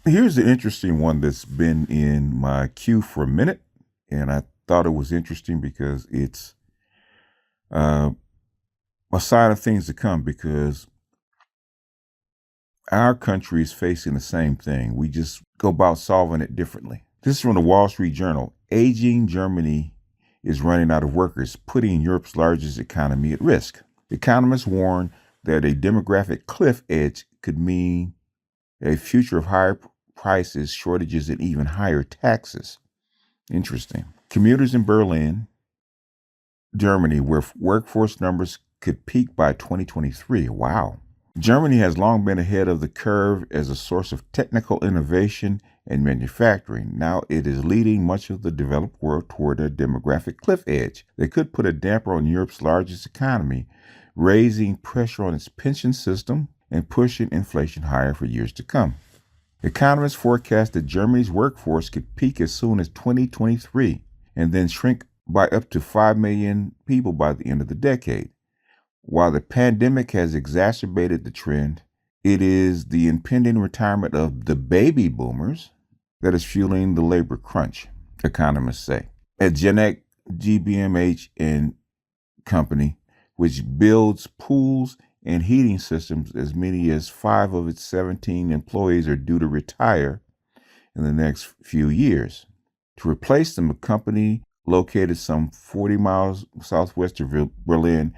Here's an interesting one that's been in my queue for a minute, and I thought it was interesting because it's uh, a sign of things to come because our country is facing the same thing. We just go about solving it differently. This is from the Wall Street Journal. Aging Germany is running out of workers, putting Europe's largest economy at risk. Economists warn that a demographic cliff edge could mean a future of higher prices, shortages, and even higher taxes. Interesting. Commuters in Berlin, Germany, where workforce numbers could peak by 2023. Wow. Germany has long been ahead of the curve as a source of technical innovation and manufacturing. Now it is leading much of the developed world toward a demographic cliff edge that could put a damper on Europe's largest economy, raising pressure on its pension system and pushing inflation higher for years to come. Economists forecast that Germany's workforce could peak as soon as 2023 and then shrink by up to 5 million people by the end of the decade. While the pandemic has exacerbated the trend, it is the impending retirement of the baby boomers that is fueling the labor crunch, economists say. At Genex GmbH and Company, which builds pools and heating systems, as many as 5 of its 17 employees are due to retire in the next few years. To replace them, a company located some 40 miles southwest of Berlin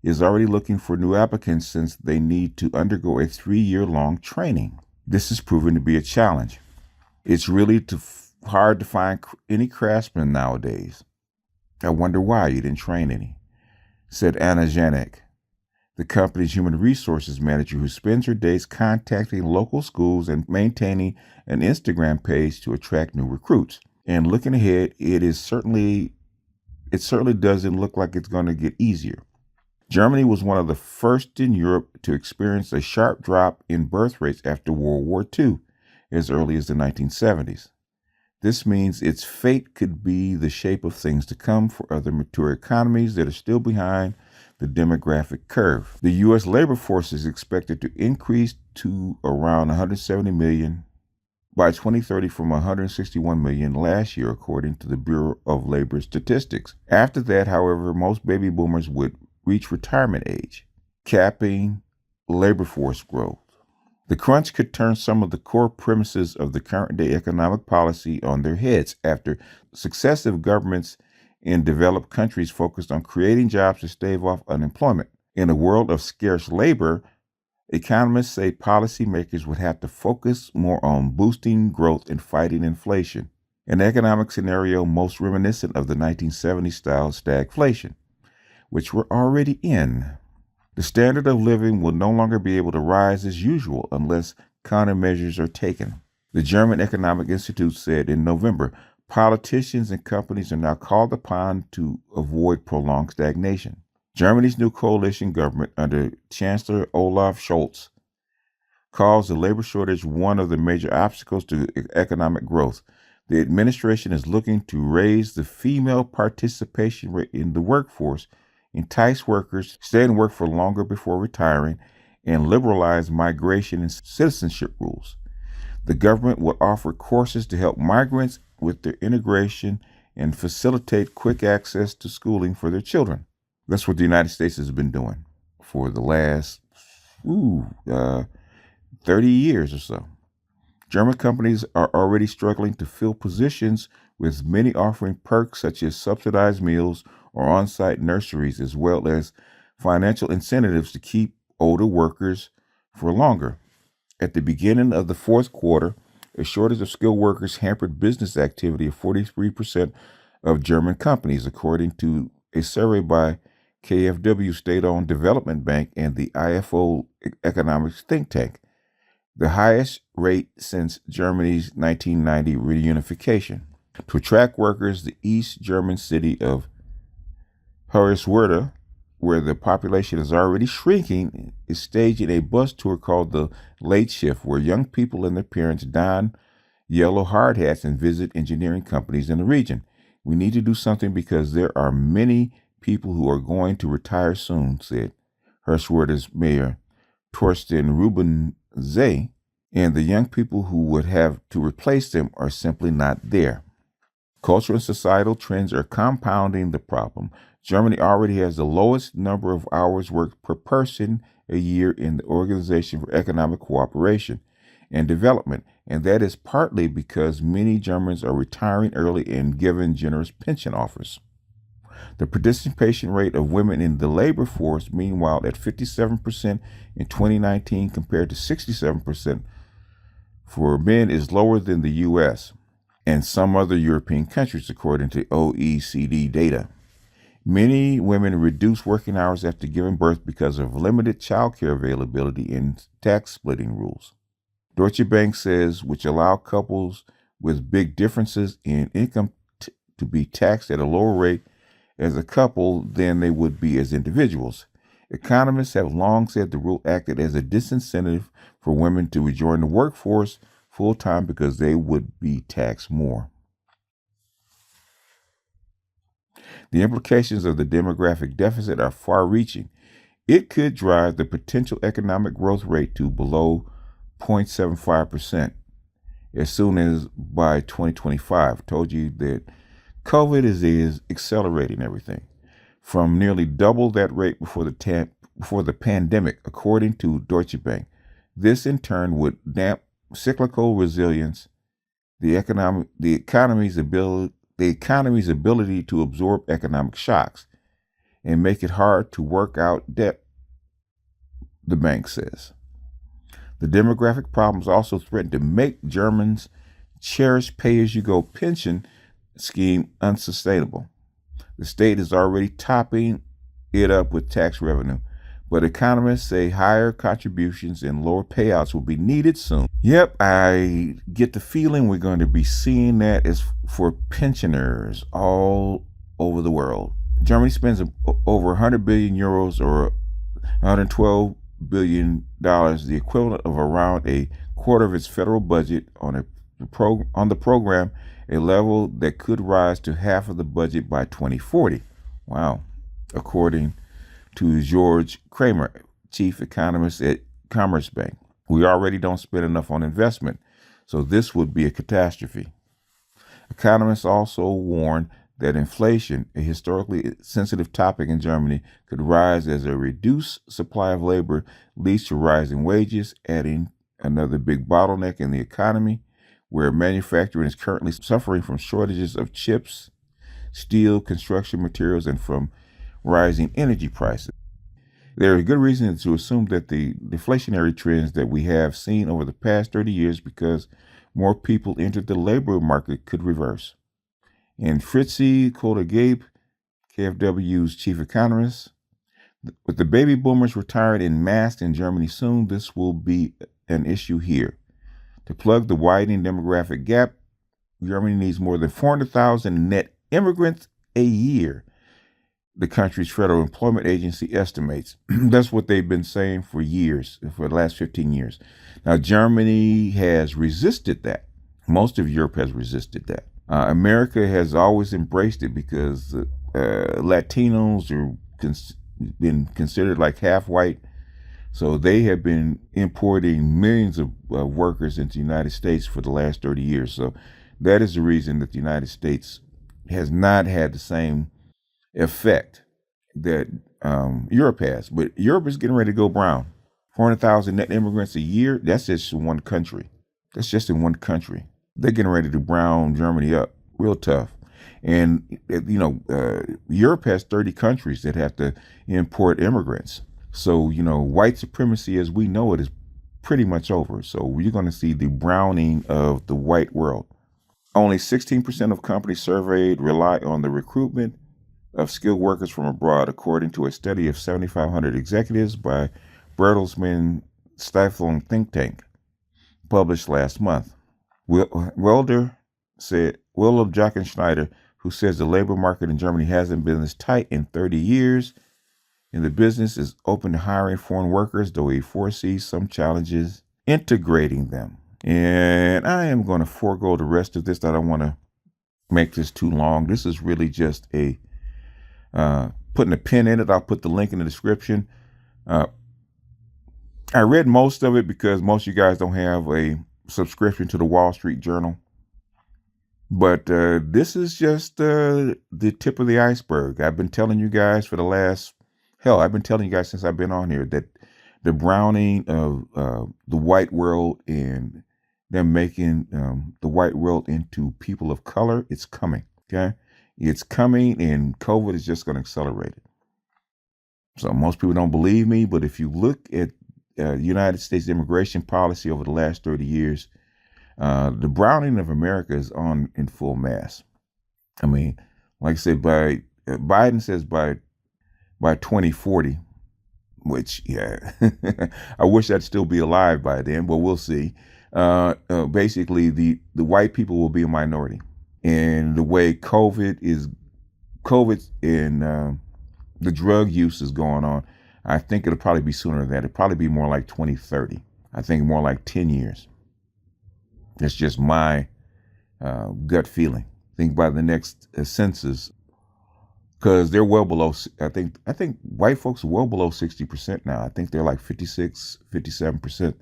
is already looking for new applicants since they need to undergo a 3-year-long training. This is proving to be a challenge. It's really hard to find any craftsmen nowadays. I wonder why you didn't train any, said Anna Janek, the company's human resources manager, who spends her days contacting local schools and maintaining an Instagram page to attract new recruits. And looking ahead, it certainly doesn't look like it's going to get easier. Germany was one of the first in Europe to experience a sharp drop in birth rates after World War II, as early as the 1970s. This means its fate could be the shape of things to come for other mature economies that are still behind the demographic curve. The U.S. labor force is expected to increase to around 170 million by 2030 from 161 million last year, according to the Bureau of Labor Statistics. After that, however, most baby boomers would reach retirement age, capping labor force growth. The crunch could turn some of the core premises of the current day economic policy on their heads after successive governments in developed countries focused on creating jobs to stave off unemployment. In a world of scarce labor, economists say policymakers would have to focus more on boosting growth and fighting inflation, an economic scenario most reminiscent of the 1970s-style stagflation, which we're already in. The standard of living will no longer be able to rise as usual unless countermeasures are taken. The German Economic Institute said in November, politicians and companies are now called upon to avoid prolonged stagnation. Germany's new coalition government under Chancellor Olaf Scholz calls the labor shortage one of the major obstacles to economic growth. The administration is looking to raise the female participation rate in the workforce, entice workers, stay and work for longer before retiring, and liberalize migration and citizenship rules. The government will offer courses to help migrants with their integration and facilitate quick access to schooling for their children. That's what the United States has been doing for the last 30 years or so. German companies are already struggling to fill positions, with many offering perks such as subsidized meals or on-site nurseries, as well as financial incentives to keep older workers for longer. At the beginning of the fourth quarter, a shortage of skilled workers hampered business activity of 43% of German companies, according to a survey by KfW State-Owned Development Bank and the IFO Economics think tank, the highest rate since Germany's 1990 reunification. To attract workers, the East German city of Hoyerswerda, where the population is already shrinking, is staging a bus tour called the Late Shift, where young people and their parents don yellow hard hats and visit engineering companies in the region. We need to do something because there are many people who are going to retire soon, said Hoyerswerda's mayor Torsten Rubensee. and the young people who would have to replace them are simply not there. Cultural and societal trends are compounding the problem. Germany already has the lowest number of hours worked per person a year in the Organization for Economic Cooperation and Development, and that is partly because many Germans are retiring early and given generous pension offers. The participation rate of women in the labor force, meanwhile, at 57% in 2019 compared to 67% for men, is lower than the U.S. and some other European countries, according to OECD data. Many women reduce working hours after giving birth because of limited childcare availability and tax splitting rules. Deutsche Bank says, which allow couples with big differences in income to be taxed at a lower rate as a couple than they would be as individuals. Economists have long said the rule acted as a disincentive for women to rejoin the workforce full-time because they would be taxed more. The implications of the demographic deficit are far-reaching. It could drive the potential economic growth rate to below 0.75% as soon as by 2025. I told you that COVID is accelerating everything from nearly double that rate before the pandemic, according to Deutsche Bank. This in turn would damp cyclical resilience, the economy's ability to absorb economic shocks, and make it hard to work out debt, the bank says. The demographic problems also threaten to make Germans' cherished pay-as-you-go pension scheme unsustainable. The state is already topping it up with tax revenue, but economists say higher contributions and lower payouts will be needed soon. Yep, I get the feeling we're going to be seeing that as for pensioners all over the world. Germany spends over 100 billion euros or 112 billion dollars, the equivalent of around a quarter of its federal budget on the program, a level that could rise to half of the budget by 2040. Wow, according to George Kramer, chief economist at Commerzbank. We already don't spend enough on investment, so this would be a catastrophe. Economists also warn that inflation, a historically sensitive topic in Germany, could rise as a reduced supply of labor leads to rising wages, adding another big bottleneck in the economy, where manufacturing is currently suffering from shortages of chips, steel, construction materials, and from rising energy prices. There is good reason to assume that the deflationary trends that we have seen over the past 30 years because more people entered the labor market could reverse. And Fritzi Kohler-Gabe, KfW's chief economist, with the baby boomers retired en masse in Germany soon, this will be an issue here. To plug the widening demographic gap, Germany needs more than 400,000 net immigrants a year, the country's federal employment agency estimates. That's what they've been saying for years, for the last 15 years. Now, Germany has resisted that. Most of Europe has resisted that. America has always embraced it because Latinos are been considered like half white. So they have been importing millions of workers into the United States for the last 30 years. So that is the reason that the United States has not had the same effect that Europe has. But Europe is getting ready to go brown. 400,000 net immigrants a year, that's just in one country. That's just in one country. They're getting ready to brown Germany up real tough. And, Europe has 30 countries that have to import immigrants. So, white supremacy as we know it is pretty much over. So you're going to see the browning of the white world. Only 16% of companies surveyed rely on the recruitment of skilled workers from abroad, according to a study of 7,500 executives by Bertelsmann Stiftung think tank, published last month. Willem Jackenschneider, who says the labor market in Germany hasn't been this tight in 30 years, and the business is open to hiring foreign workers, though he foresees some challenges integrating them. And I am going to forego the rest of this. I don't want to make this too long. This is really just a putting a pin in it. I'll put the link in the description. I read most of it because most of you guys don't have a subscription to the Wall Street Journal. But this is just the tip of the iceberg. I've been telling you guys for the last, hell, I've been telling you guys since I've been on here that the browning of the white world and them making the white world into people of color, it's coming. Okay. It's coming, and COVID is just going to accelerate it. So most people don't believe me, but if you look at United States immigration policy over the last 30 years, the browning of America is on in full mass. I mean, like I said, by Biden says by 2040, which, yeah, I wish I'd still be alive by then, but we'll see. Basically, the white people will be a minority. And the way COVID and the drug use is going on, I think it'll probably be sooner than that. It'll probably be more like 2030. I think more like 10 years. That's just my gut feeling. I think by the next census, because they're well below, I think white folks are well below 60% now. I think they're like 56, 57%.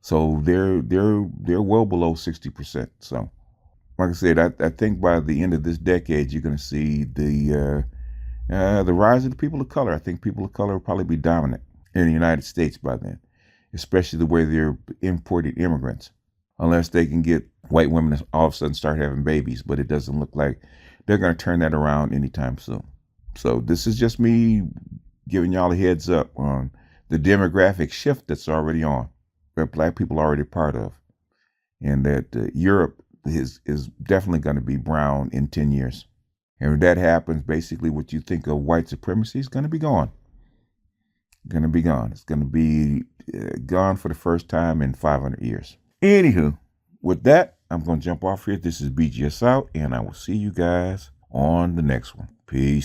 So they're well below 60%. So like I said, I think by the end of this decade, you're going to see the rise of the people of color. I think people of color will probably be dominant in the United States by then, especially the way they're imported immigrants, unless they can get white women to all of a sudden start having babies. But it doesn't look like they're going to turn that around anytime soon. So this is just me giving y'all a heads up on the demographic shift that's already on, that black people are already part of, and that Europe is definitely going to be brown in 10 years. And if that happens, basically what you think of white supremacy is going to be gone. Going to be gone. It's going to be gone for the first time in 500 years. Anywho, with that, I'm going to jump off here. This is BGS out, and I will see you guys on the next one. Peace.